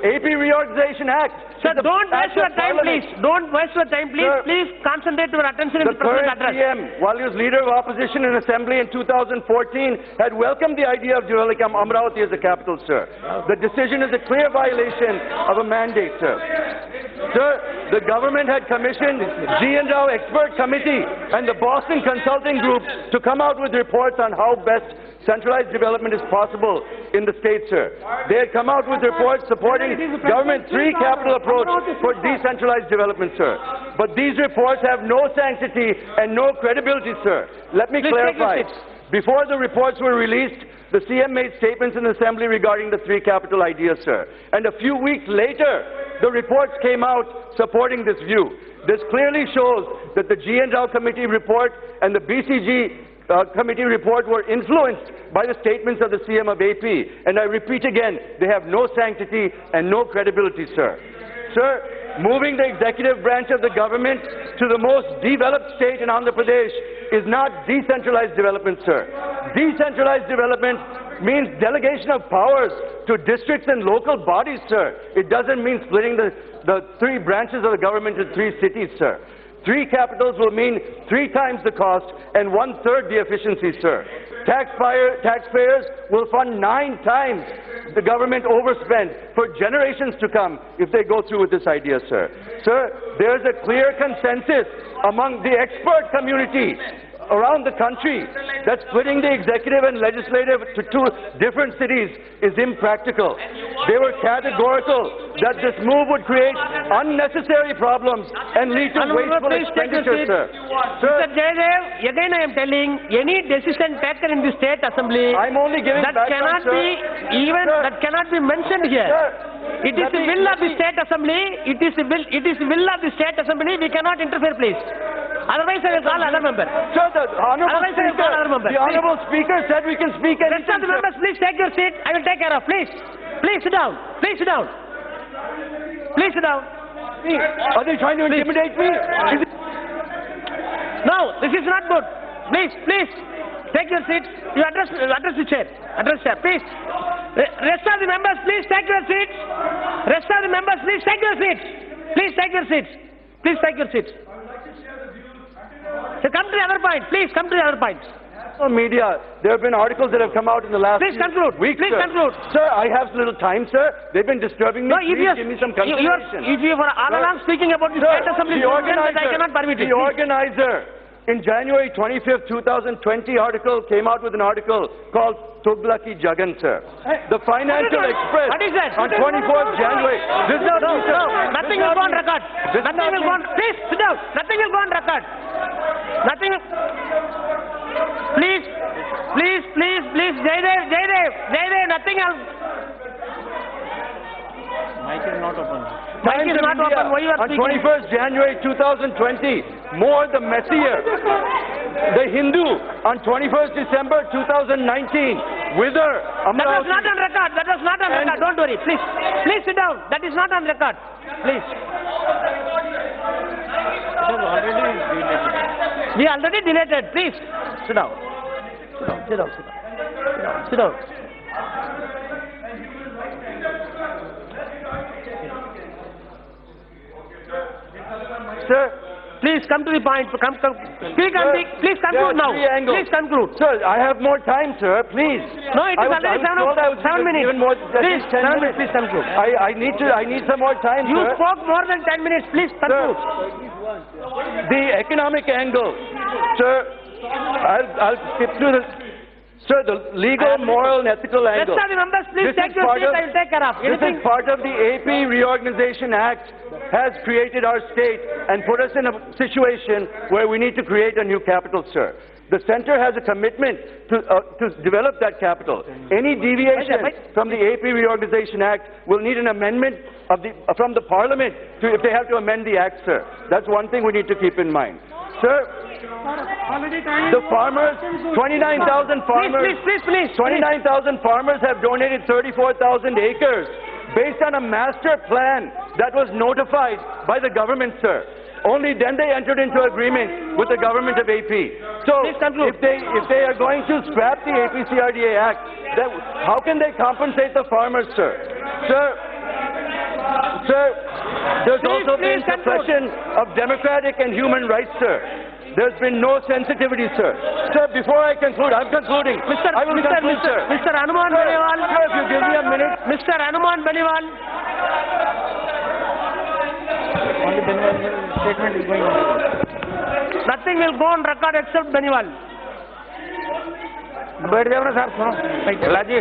AP Reorganization Act. Sir, don't waste your time, please. Don't waste your time, please. Sir, please concentrate your attention in the President's address. The current PM, while he was leader of opposition in Assembly in 2014, had welcomed the idea of developing Amravati as a capital, sir. The decision is a clear violation of a mandate, sir. Sir, the government had commissioned G. Rao Expert Committee and the Boston Consulting Group to come out with reports on how best centralized development is possible in the state, sir. They had come out with reports supporting government's three-capital approach for decentralized development, sir. But these reports have no sanctity and no credibility, sir. Let me clarify. Before the reports were released, the CM made statements in the Assembly regarding the three-capital idea, sir. And a few weeks later, the reports came out supporting this view. This clearly shows that the G. Rao Committee report and the BCG committee report were influenced by the statements of the CM of AP. And I repeat again, they have no sanctity and no credibility, sir. Sir, moving the executive branch of the government to the most developed state in Andhra Pradesh is not decentralized development, sir. Decentralized development means delegation of powers to districts and local bodies, sir. It doesn't mean splitting the three branches of the government into three cities, sir. Three capitals will mean 3 times the cost and 1/3 the efficiency, sir. Taxpayers will fund 9 times the government overspend for generations to come if they go through with this idea, sir. Sir, there's a clear consensus among the expert community around the country that splitting the executive and legislative to 2 different cities is impractical. They were categorical that this move would create unnecessary problems and lead to wasteful expenditure, sir. Mr. Jayadev, again I am telling, any decision taken in the State Assembly I'm only giving that cannot be mentioned here. Sir, it is the will of the State Assembly. It is the will of the State Assembly. We cannot interfere, please. Otherwise, I will call other member. Sir, the Honourable Speaker said we can speak anything. Rest of the members, please take your seat. I will take care of. Please. Please sit down. Please sit down. Please sit down. Are they trying to intimidate me? No, this is not good. Please. Take your seats. You address the chair. Address the chair, please. Rest of the members, please take your seats. Rest of the members, please take your seats. Please take your seats. Please take your seats. So come to the other point. Please come to the other points. Media, there have been articles that have come out in the last week. Please conclude. Sir, I have little time, sir. They've been disturbing me. No, please give me some consideration. If you are all along speaking about the State Assembly, I cannot permit it. The organizer in January 25th, 2020 article came out with an article called Tughlaki Jagan, sir. The Financial Express what is that? On 24th January. No, nothing will go on record. Nothing will go on. Please sit down. Nothing will go on record. Nothing. Please, Jayadev, nothing else. Mic is not open. Mic is not open. Why you are on speaking? 21st January 2020, more the messier. The Hindu on 21st December 2019. Whither? That was not on record. That was not on record. Don't worry. Please sit down. That is not on record. Please. It was already deleted. We already deleted. Please sit down. Sit down. Sir, please come to the point. Speak and speak. Please conclude now. Please conclude. Sir, I have more time, sir. Please. No, it is already 7 minutes. Please, 7 minutes. Please conclude. I need some more time, you sir. You spoke more than 10 minutes. Please conclude. Sir, the economic angle, sir. I'll skip through this. Sir, the legal, moral, and ethical angle. Rest of the members, please take your seat. I will take care of. This is part of the AP Reorganization Act has created our state and put us in a situation where we need to create a new capital, sir. The centre has a commitment to develop that capital. Any deviation from the AP Reorganization Act will need an amendment from the Parliament if they have to amend the Act, sir. That's one thing we need to keep in mind. Sir, the farmers, 29,000 farmers, 29,000 farmers have donated 34,000 acres based on a master plan that was notified by the government, sir. Only then they entered into agreement with the government of AP. So if they are going to scrap the AP-CRDA Act, then how can they compensate the farmers, sir? Sir, Sir, there's Please, also been please conclude. suppression of democratic and human rights, sir. There's been no sensitivity, sir. Sir, before I conclude, I'm concluding. I will conclude, sir. Mr. Hanuman Sir, Beniwal. sir, if you give me a minute. Mr. Hanuman Beniwal. Only Beniwal statement is going on. Nothing will go on record except Beniwal. बैठ जाओ ना sir, सुनो गल्ला जी,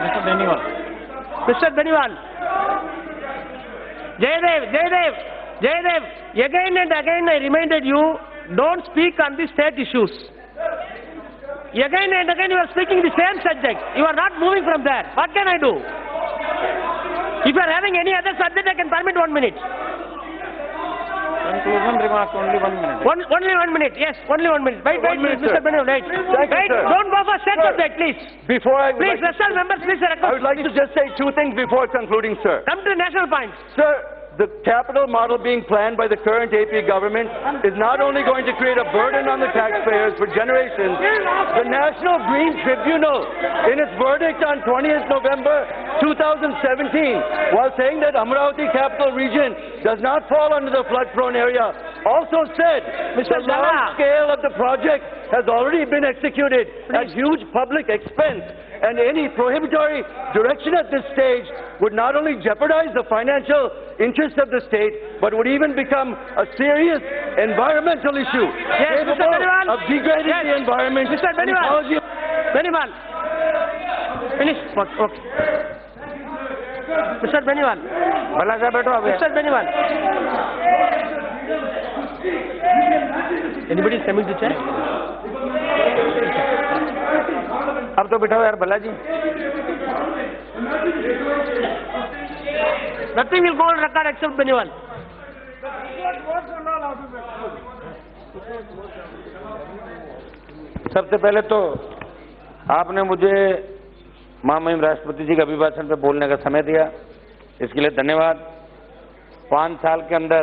mister Beniwal. Mr. Beniwal. Jayadev, again and again I reminded you, don't speak on the state issues. Again and again you are speaking the same subject. You are not moving from there. What can I do? If you are having any other subject, I can permit 1 minute. Conclusion remarks, only 1 minute. Only 1 minute, yes, only 1 minute. Wait, minute, Mr. sir. Beniwal, wait. Thank you, Wait, sir. don't go for state Sir. subject, please. Before I... Please, national members, please, I I would like to just say two things before concluding, sir. come to the national points. Sir, the capital model being planned by the current AP government is not only going to create a burden on the taxpayers for generations, the National Green Tribunal, in its verdict on 20th November 2017, while saying that Amravati capital region does not fall under the flood-prone area, also said Mr. the large Galla. scale of the project has already been executed at huge public expense, and any prohibitory direction at this stage would not only jeopardize the financial interests of the state, but would even become a serious environmental issue, Yes, Mr. capable Beniwal. of degrading Yes. the environment. Mr. and Beniwal. ecology. Beniwal. Finish. Okay. Mr. Beniwal. भला सा बैठो अभी। Mr. Beniwal. Anybody is coming to chair? अब तो बिठाओ यार भला जी। Nothing will go on record except Beniwal. सबसे पहले तो आपने मुझे महामहिम राष्ट्रपति जी के अभिभाषण पे बोलने का समय दिया, इसके लिए धन्यवाद। 5 साल के अंदर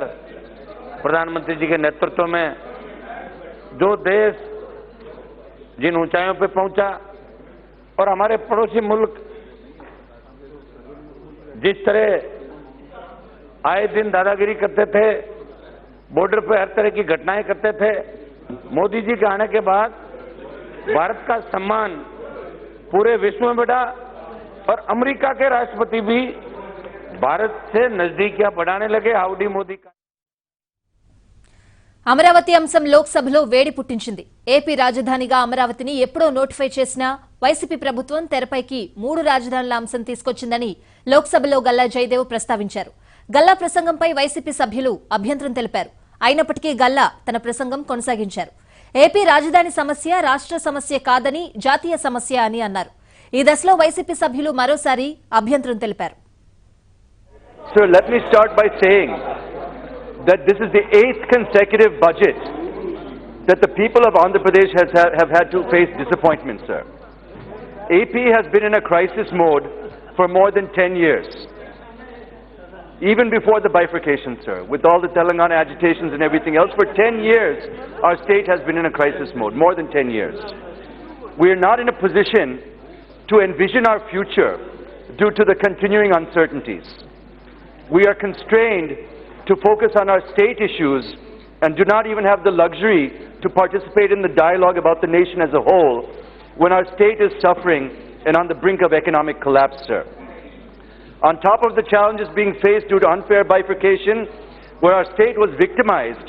प्रधानमंत्री जी के नेतृत्व में जो देश जिन ऊंचाइयों पे पहुंचा और हमारे पड़ोसी मुल्क जिस तरह आए दिन दादागिरी करते थे, बॉर्डर पे हर तरह की घटनाएं करते थे, मोदी जी के आने के बाद भारत का सम्मान पूरे विश्व में बढ़ा और अमेरिका के राष्ट्रपति भी भारत से नजदीकियां बढ़ाने लगे। हाउडी मोदी का అమరావతి అంశం లోక్సభలో వేడి పుట్టించింది. ఏపీ రాజధానిగా అమరావతిని ఎప్పుడో నోటిఫై చేసిన వైసీపీ ప్రభుత్వం తెరపైకి 3 రాజధానుల అంశం తీసుకొచ్చిందని లోక్సభలో గల్లా జయదేవ్ ప్రస్తావించారు. గల్లా ప్రసంగంపై వైసీపీ సభ్యులు అభ్యంతరం తెలిపారు. అయినప్పటికీ గల్లా తన ప్రసంగం కొనసాగించారు. ఏపీ రాజధాని సమస్య రాష్ట్ర సమస్య కాదని జాతీయ సమస్య అని అన్నారు. ఈ దశలో వైసీపీ సభ్యులు మరోసారి అభ్యంతరం తెలిపారు. Sir, let me start by saying that this is the 8th consecutive budget that the people of Andhra Pradesh have had to face disappointment, sir. AP has been in a crisis mode for more than 10 years. Even before the bifurcation, sir, with all the Telangana agitations and everything else, for 10 years, our state has been in a crisis mode, more than 10 years. We are not in a position to envision our future due to the continuing uncertainties. We are constrained to focus on our state issues and do not even have the luxury to participate in the dialogue about the nation as a whole when our state is suffering and on the brink of economic collapse, sir. On top of the challenges being faced due to unfair bifurcation, where our state was victimized,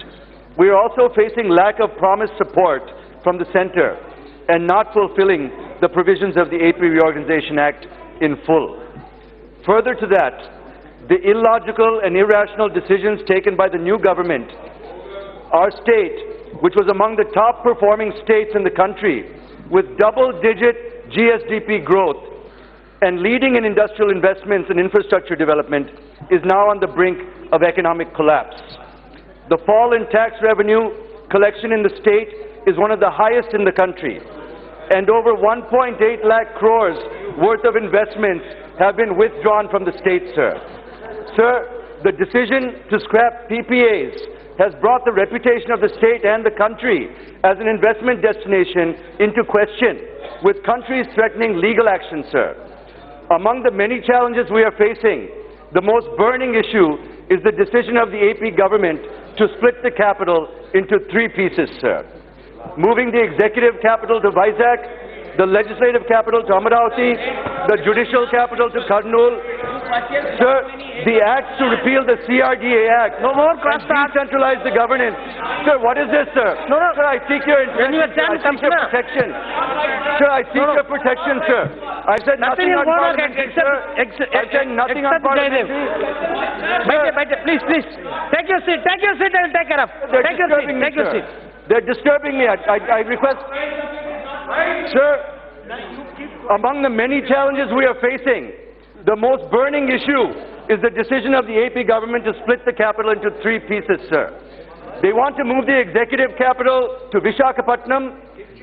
we are also facing lack of promised support from the center and not fulfilling the provisions of the AP Reorganization Act in full. Further to that, the illogical and irrational decisions taken by the new government, our state, which was among the top performing states in the country with double-digit GSDP growth and leading in industrial investments and infrastructure development, is now on the brink of economic collapse. The fall in tax revenue collection in the state is one of the highest in the country, and over 1.8 lakh crores worth of investments have been withdrawn from the state, sir. Sir, the decision to scrap PPAs has brought the reputation of the state and the country as an investment destination into question, with countries threatening legal action, sir. Among the many challenges we are facing the most burning issue is the decision of the AP government to split the capital into three pieces, sir. Moving the executive capital to Vizag, the legislative capital to Amaravati, the judicial capital to Kurnool. Sir, the act to repeal the CRDA Act No more and crosstalk. decentralize the governance. Sir, what is this, sir? No, no. Sir, I seek your When your intervention. turn I seek your comes, sir. protection. Sir, I seek your protection, sir. I said Nothing nothing is on going on parliamentary, sir. I said nothing on except Jayadev. parliamentary. Please, please. Take your seat. Take your seat and take care of. They're Take your seat. disturbing me, Take your sir. seat. They're disturbing me. I request, sir, among the many challenges we are facing, the most burning issue is the decision of the AP government to split the capital into three pieces, sir. They want to move the executive capital to Visakhapatnam,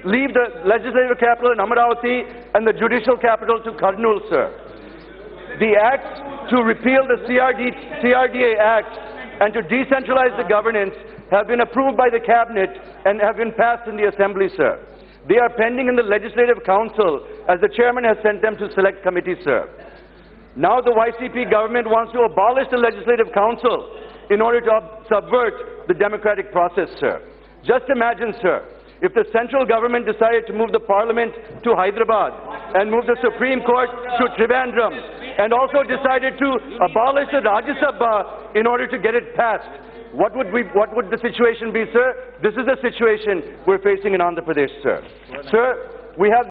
leave the legislative capital in Amaravati, and the judicial capital to Kurnool, sir. The act to repeal the CRDA Act and to decentralize the governance have been approved by the Cabinet and have been passed in the Assembly, sir. They are pending in the Legislative Council as the Chairman has sent them to select committee, sir. Now the YCP government wants to abolish the Legislative Council in order to subvert the democratic process, sir. Just imagine, sir, if the central government decided to move the Parliament to Hyderabad and move the Supreme Court to Trivandrum and also decided to abolish the Rajya Sabha in order to get it passed. What would the situation be, sir? This is the situation we're facing in Andhra Pradesh, sir. Sir, we have